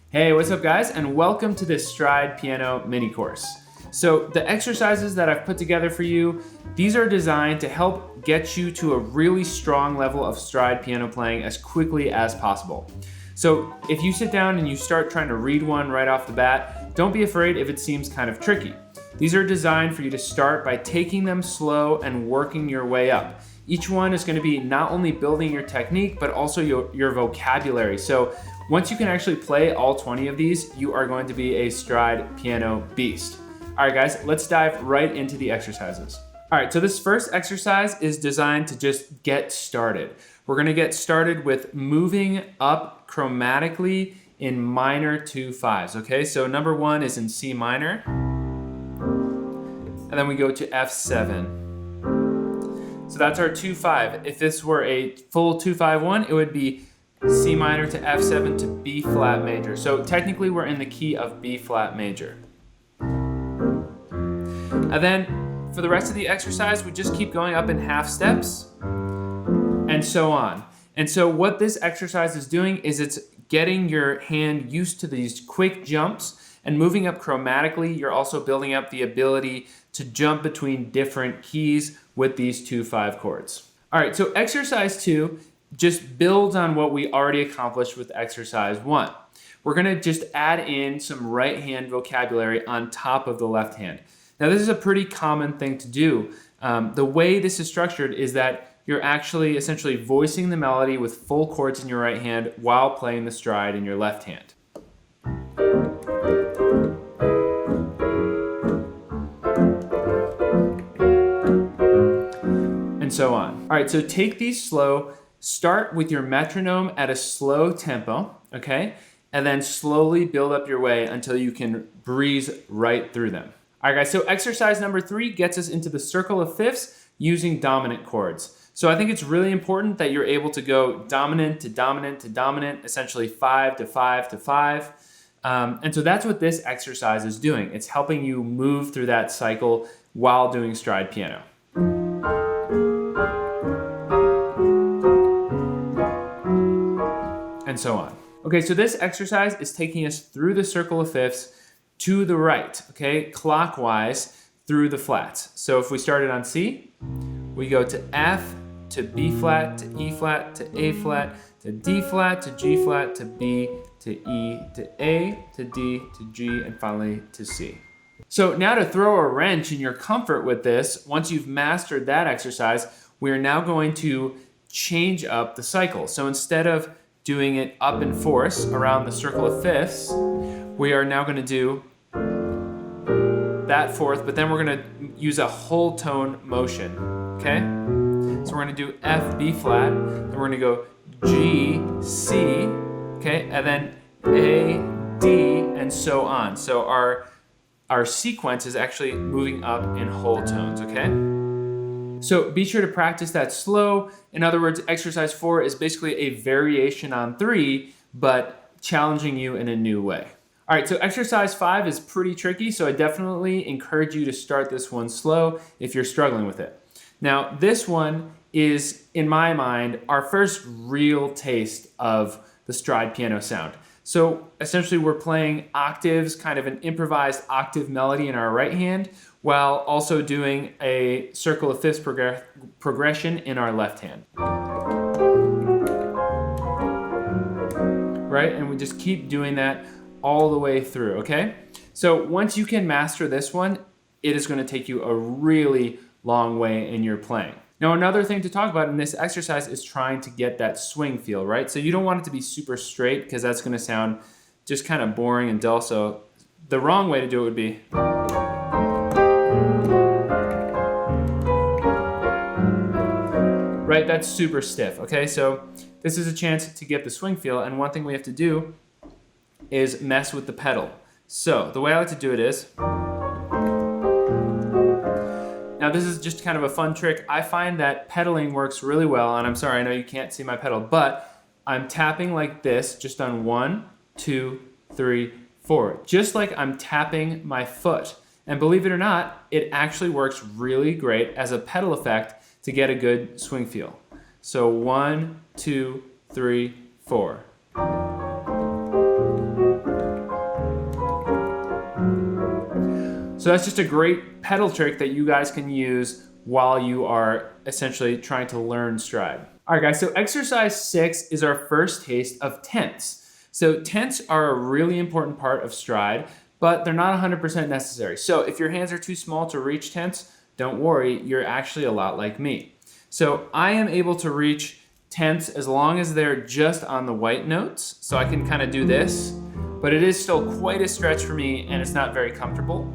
Hey, what's up guys, and welcome to this Stride Piano mini course. So the exercises that I've put together for you, these are designed to help get you to a really strong level of stride piano playing as quickly as possible. So if you sit down and you start trying to read one right off the bat, don't be afraid if it seems kind of tricky. These are designed for you to start by taking them slow and working your way up. Each one is going to be not only building your technique, but also your vocabulary. So once you can actually play all 20 of these, you are going to be a stride piano beast. All right, guys, let's dive right into the exercises. All right, so this first exercise is designed to just get started. We're gonna get started with moving up chromatically in minor 2/5s, okay? So number one is in C minor, and then we go to F7. So that's our 2/5. If this were a full 2/5-1, it would be C minor to F7 to B flat major. So technically we're in the key of B flat major. And then for the rest of the exercise, we just keep going up in half steps and so on. And so what this exercise is doing is it's getting your hand used to these quick jumps and moving up chromatically. You're also building up the ability to jump between different keys with these 2/5 chords. All right, so exercise 2 just builds on what we already accomplished with exercise 1. We're gonna just add in some right hand vocabulary on top of the left hand. Now this is a pretty common thing to do. The way this is structured is that you're actually essentially voicing the melody with full chords in your right hand while playing the stride in your left hand. And so on. All right, so take these slow. Start with your metronome at a slow tempo, okay? And then slowly build up your way until you can breeze right through them. All right, guys, so exercise number 3 gets us into the circle of fifths using dominant chords. So I think it's really important that you're able to go dominant to dominant to dominant, essentially 5 to 5 to 5. And so that's what this exercise is doing. It's helping you move through that cycle while doing stride piano. And so on. Okay, so this exercise is taking us through the circle of fifths to the right, okay, clockwise through the flats. So if we started on C, we go to F, to B flat, to E flat, to A flat, to D flat, to G flat, to B, to E, to A, to D, to G, and finally to C. So now to throw a wrench in your comfort with this, once you've mastered that exercise, we are now going to change up the cycle. So instead of doing it up in fourths around the circle of fifths, we are now going to do that fourth, but then we're going to use a whole tone motion, okay? So we're going to do F, B flat, and we're going to go G, C, okay? And then A, D, and so on. So our sequence is actually moving up in whole tones, okay? So be sure to practice that slow. In other words, exercise 4 is basically a variation on 3, but challenging you in a new way. All right, so exercise 5 is pretty tricky, so I definitely encourage you to start this one slow if you're struggling with it. Now, this one is, in my mind, our first real taste of the stride piano sound. So essentially we're playing octaves, kind of an improvised octave melody in our right hand, while also doing a circle of fifths progression in our left hand. Right, and we just keep doing that all the way through, okay? So once you can master this one, it is going to take you a really long way in your playing. Now another thing to talk about in this exercise is trying to get that swing feel, right? So you don't want it to be super straight because that's going to sound just kind of boring and dull. So the wrong way to do it would be... Right, that's super stiff, okay? So this is a chance to get the swing feel, and one thing we have to do is mess with the pedal. So the way I like to do it is... Now this is just kind of a fun trick. I find that pedaling works really well, and I'm sorry, I know you can't see my pedal, but I'm tapping like this, just on 1, 2, 3, 4, just like I'm tapping my foot. And believe it or not, it actually works really great as a pedal effect to get a good swing feel. So 1, 2, 3, 4. So that's just a great pedal trick that you guys can use while you are essentially trying to learn stride. All right, guys, so exercise 6 is our first taste of tenths. So tenths are a really important part of stride, but they're not 100% necessary. So if your hands are too small to reach tenths, don't worry, you're actually a lot like me. So I am able to reach tenths as long as they're just on the white notes. So I can kind of do this, but it is still quite a stretch for me and it's not very comfortable.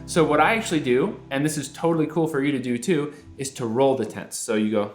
So what I actually do, and this is totally cool for you to do too, is to roll the tenths. So you go,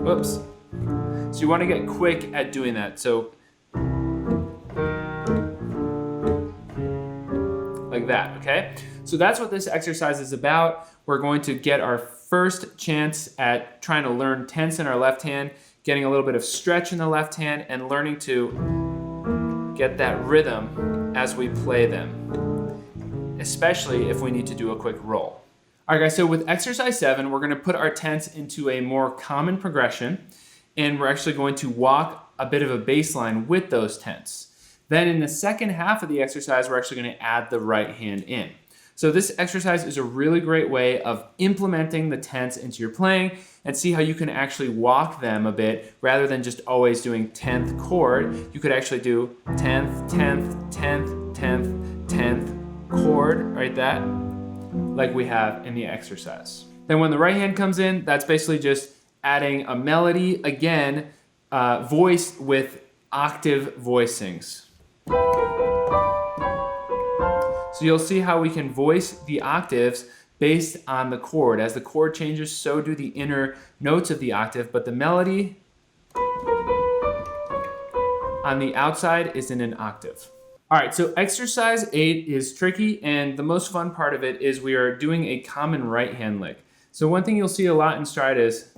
whoops. So you want to get quick at doing that. So like that, okay? So that's what this exercise is about. We're going to get our first chance at trying to learn tenths in our left hand, getting a little bit of stretch in the left hand, and learning to get that rhythm as we play them, especially if we need to do a quick roll. All right, guys, so with exercise 7, we're gonna put our tenths into a more common progression, and we're actually going to walk a bit of a bass line with those tenths. Then in the second half of the exercise, we're actually gonna add the right hand in. So this exercise is a really great way of implementing the tenths into your playing and see how you can actually walk them a bit rather than just always doing 10th chord. You could actually do 10th, 10th, 10th, 10th, 10th chord, right? That, like we have in the exercise. Then when the right hand comes in, that's basically just adding a melody, again, voiced with octave voicings. So you'll see how we can voice the octaves based on the chord. As the chord changes, so do the inner notes of the octave, but the melody on the outside is in an octave. All right, so exercise 8 is tricky, and the most fun part of it is we are doing a common right hand lick. So one thing you'll see a lot in stride is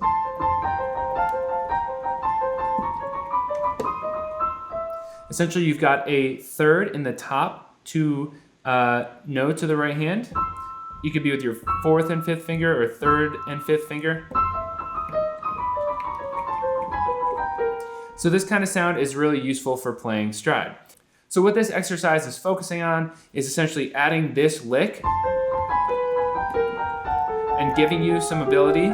essentially you've got a third in the top two notes of the right hand. You could be with your 4th and 5th finger or 3rd and 5th finger. So this kind of sound is really useful for playing stride. So what this exercise is focusing on is essentially adding this lick and giving you some ability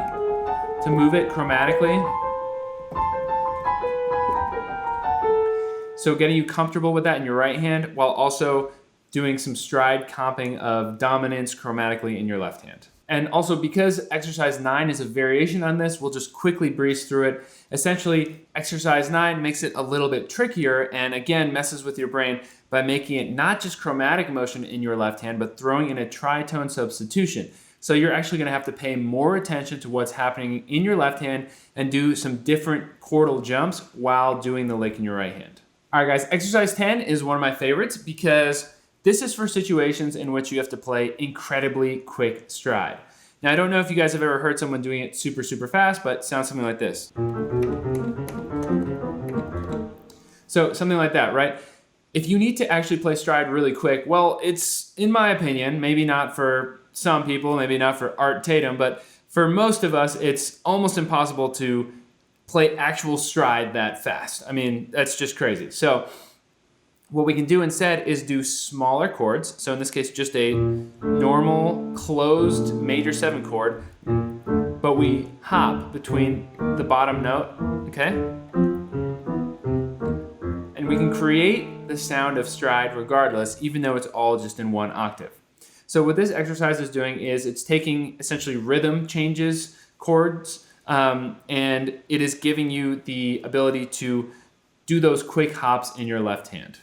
to move it chromatically. So getting you comfortable with that in your right hand while also doing some stride comping of dominance chromatically in your left hand. And also because exercise 9 is a variation on this, we'll just quickly breeze through it. Essentially, exercise 9 makes it a little bit trickier and again messes with your brain by making it not just chromatic motion in your left hand, but throwing in a tritone substitution. So you're actually gonna have to pay more attention to what's happening in your left hand and do some different chordal jumps while doing the lick in your right hand. All right, guys, exercise 10 is one of my favorites because this is for situations in which you have to play incredibly quick stride. Now, I don't know if you guys have ever heard someone doing it super, super fast, but it sounds something like this. So something like that, right? If you need to actually play stride really quick, well, it's, in my opinion, maybe not for some people, maybe not for Art Tatum, but for most of us, it's almost impossible to play actual stride that fast. I mean, that's just crazy. So what we can do instead is do smaller chords. So in this case, just a normal closed major 7 chord, but we hop between the bottom note, okay? And we can create the sound of stride regardless, even though it's all just in one octave. So what this exercise is doing is it's taking essentially rhythm changes, chords, and it is giving you the ability to do those quick hops in your left hand.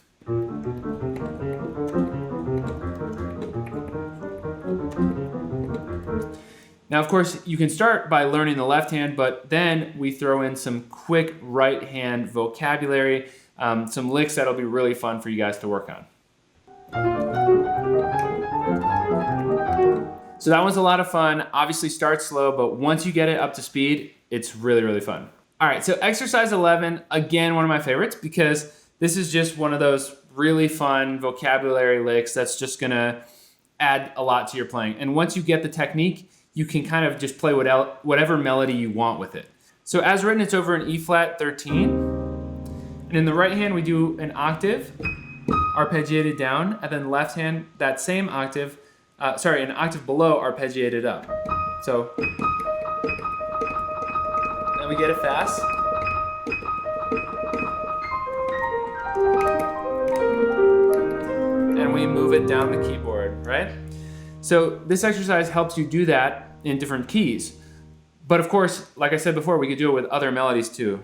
Now, of course, you can start by learning the left hand, but then we throw in some quick right hand vocabulary, some licks that'll be really fun for you guys to work on. So that one's a lot of fun. Obviously start slow, but once you get it up to speed, it's really, really fun. All right, so exercise 11, again, one of my favorites because this is just one of those really fun vocabulary licks that's just gonna add a lot to your playing. And once you get the technique, you can kind of just play whatever melody you want with it. So as written, it's over an E flat 13. And in the right hand, we do an octave. arpeggiated down, and then left hand, that same octave, an octave below, arpeggiated up. So, then we get it fast. And we move it down the keyboard, right? So this exercise helps you do that in different keys. But of course, like I said before, we could do it with other melodies too.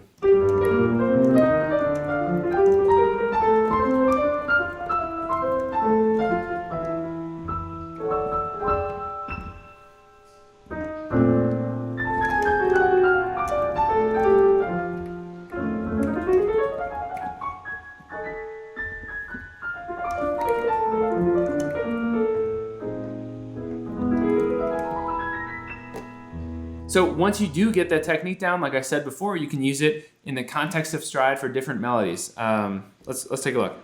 So once you do get that technique down, like I said before, you can use it in the context of stride for different melodies. Let's take a look.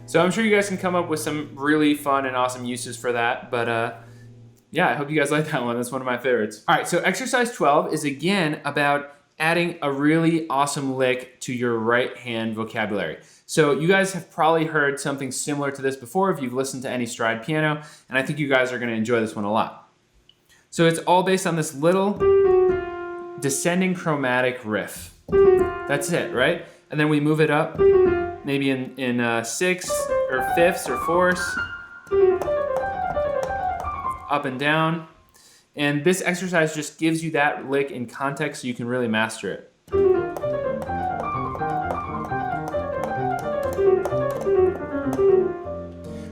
So I'm sure you guys can come up with some really fun and awesome uses for that, but yeah, I hope you guys like that one. That's one of my favorites. All right, so exercise 12 is again about adding a really awesome lick to your right hand vocabulary. So you guys have probably heard something similar to this before if you've listened to any stride piano, and I think you guys are gonna enjoy this one a lot. So it's all based on this little descending chromatic riff. That's it, right? And then we move it up, maybe in sixths or fifths or fourths, up and down. And this exercise just gives you that lick in context so you can really master it.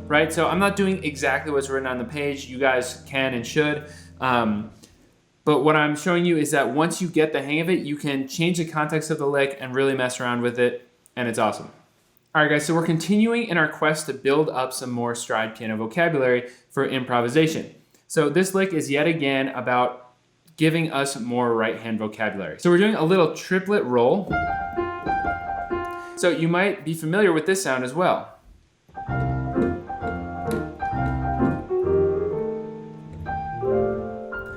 Right, so I'm not doing exactly what's written on the page. You guys can and should. But what I'm showing you is that once you get the hang of it, you can change the context of the lick and really mess around with it, and it's awesome. All right, guys, so we're continuing in our quest to build up some more stride piano vocabulary for improvisation. So this lick is yet again about giving us more right hand vocabulary. So we're doing a little triplet roll. So you might be familiar with this sound as well.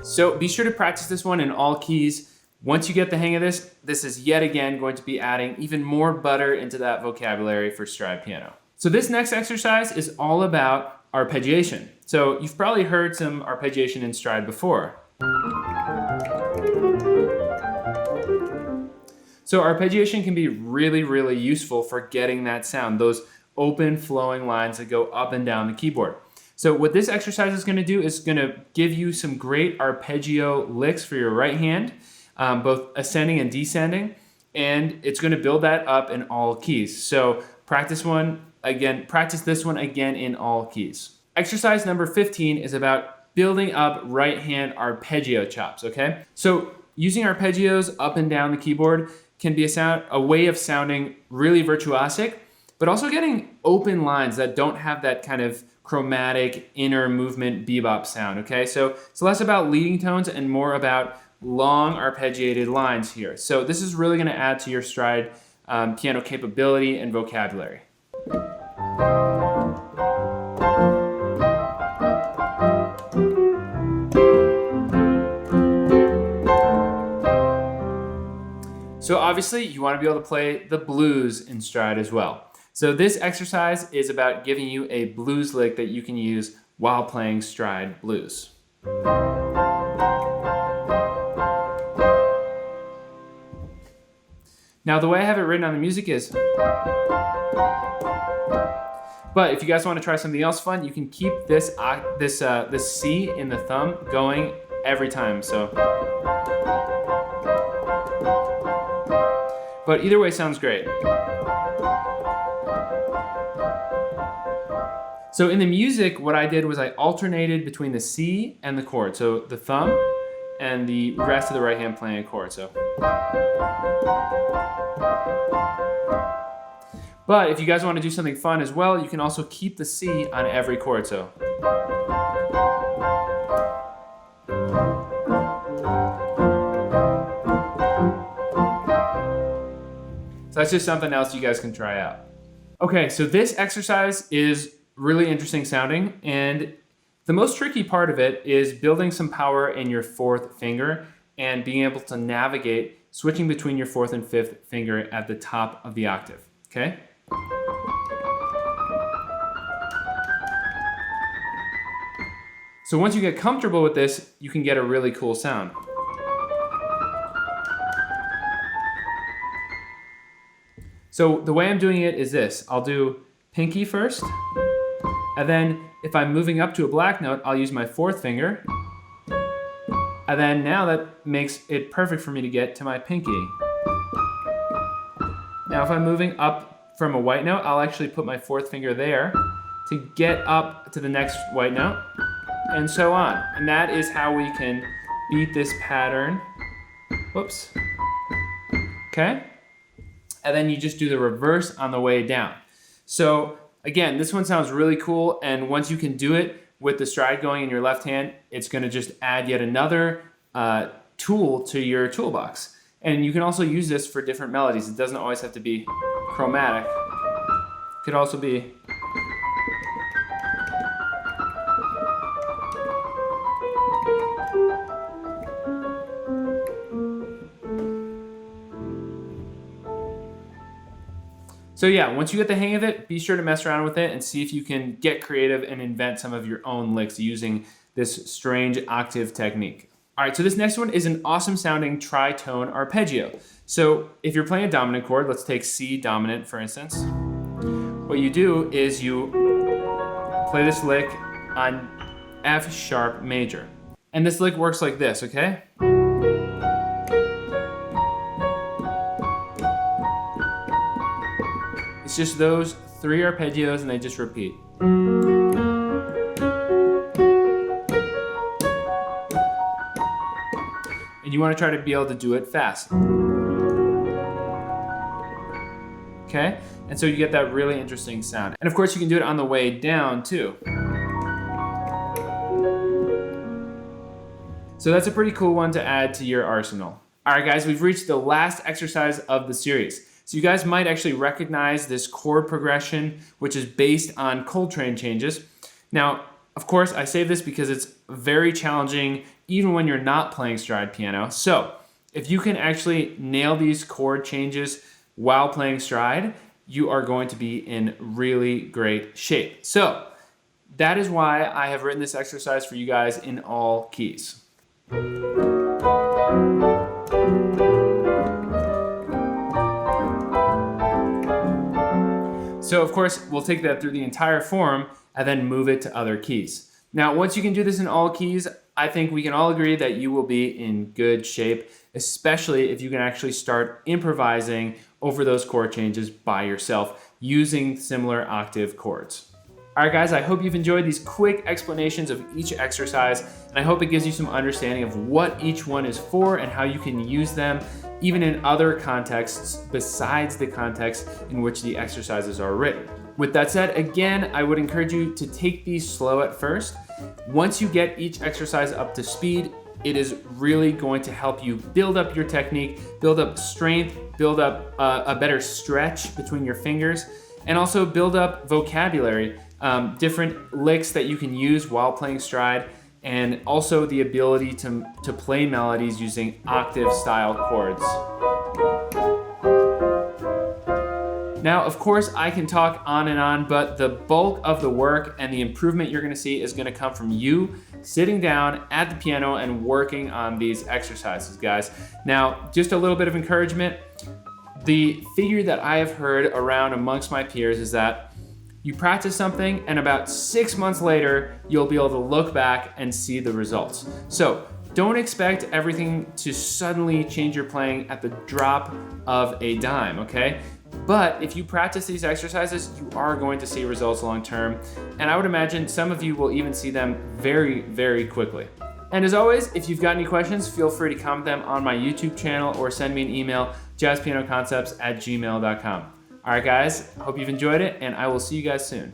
So be sure to practice this one in all keys. Once you get the hang of this, this is yet again going to be adding even more butter into that vocabulary for stride piano. So this next exercise is all about arpeggiation. So you've probably heard some arpeggiation in stride before. So arpeggiation can be really, really useful for getting that sound, those open flowing lines that go up and down the keyboard. So what this exercise is going to do is going to give you some great arpeggio licks for your right hand, both ascending and descending, and it's going to build that up in all keys. So practice this one again in all keys. Exercise number 15 is about building up right hand arpeggio chops, okay? So using arpeggios up and down the keyboard can be a way of sounding really virtuosic, but also getting open lines that don't have that kind of chromatic inner movement bebop sound, okay? So it's less about leading tones and more about long arpeggiated lines here. So this is really gonna add to your stride piano capability and vocabulary. So obviously you wanna be able to play the blues in stride as well. So this exercise is about giving you a blues lick that you can use while playing stride blues. Now the way I have it written on the music is, but if you guys want to try something else fun, you can keep this C in the thumb going every time. So, but either way sounds great. So in the music, what I did was I alternated between the C and the chord. So the thumb and the rest of the right hand playing a chord. So. But if you guys want to do something fun as well, you can also keep the C on every chord. So. So that's just something else you guys can try out. Okay, so this exercise is really interesting sounding, and the most tricky part of it is building some power in your fourth finger and being able to navigate switching between your fourth and fifth finger at the top of the octave, okay? So once you get comfortable with this, you can get a really cool sound. So the way I'm doing it is this. I'll do pinky first, and then if I'm moving up to a black note, I'll use my fourth finger. And then now that makes it perfect for me to get to my pinky. Now if I'm moving up from a white note, I'll actually put my fourth finger there to get up to the next white note, and so on. And that is how we can beat this pattern. Whoops. Okay? And then you just do the reverse on the way down. So again, this one sounds really cool, and once you can do it with the stride going in your left hand, it's gonna just add yet another tool to your toolbox. And you can also use this for different melodies. It doesn't always have to be chromatic. It could also be So yeah, once you get the hang of it, be sure to mess around with it and see if you can get creative and invent some of your own licks using this strange octave technique. All right, so this next one is an awesome sounding tritone arpeggio. So if you're playing a dominant chord, let's take C dominant for instance. What you do is you play this lick on F sharp major. And this lick works like this, okay? It's just those 3 arpeggios and they just repeat. And you want to try to be able to do it fast. Okay? And so you get that really interesting sound. And of course you can do it on the way down too. So that's a pretty cool one to add to your arsenal. All right guys, we've reached the last exercise of the series. So you guys might actually recognize this chord progression, which is based on Coltrane changes. Now, of course, I say this because it's very challenging even when you're not playing stride piano. So if you can actually nail these chord changes while playing stride, you are going to be in really great shape. So that is why I have written this exercise for you guys in all keys. So of course, we'll take that through the entire form and then move it to other keys. Now, once you can do this in all keys, I think we can all agree that you will be in good shape, especially if you can actually start improvising over those chord changes by yourself using similar octave chords. All right, guys, I hope you've enjoyed these quick explanations of each exercise, and I hope it gives you some understanding of what each one is for and how you can use them even in other contexts besides the context in which the exercises are written. With that said, again, I would encourage you to take these slow at first. Once you get each exercise up to speed, it is really going to help you build up your technique, build up strength, build up a better stretch between your fingers, and also build up vocabulary, different licks that you can use while playing stride, and also the ability to play melodies using octave style chords. Now, of course, I can talk on and on, but the bulk of the work and the improvement you're gonna see is gonna come from you sitting down at the piano and working on these exercises, guys. Now, just a little bit of encouragement. The figure that I have heard around amongst my peers is that you practice something and about 6 months later, you'll be able to look back and see the results. So don't expect everything to suddenly change your playing at the drop of a dime, okay? But if you practice these exercises, you are going to see results long term. And I would imagine some of you will even see them very, very quickly. And as always, if you've got any questions, feel free to comment them on my YouTube channel or send me an email, jazzpianoconcepts@gmail.com. All right, guys, hope you've enjoyed it, and I will see you guys soon.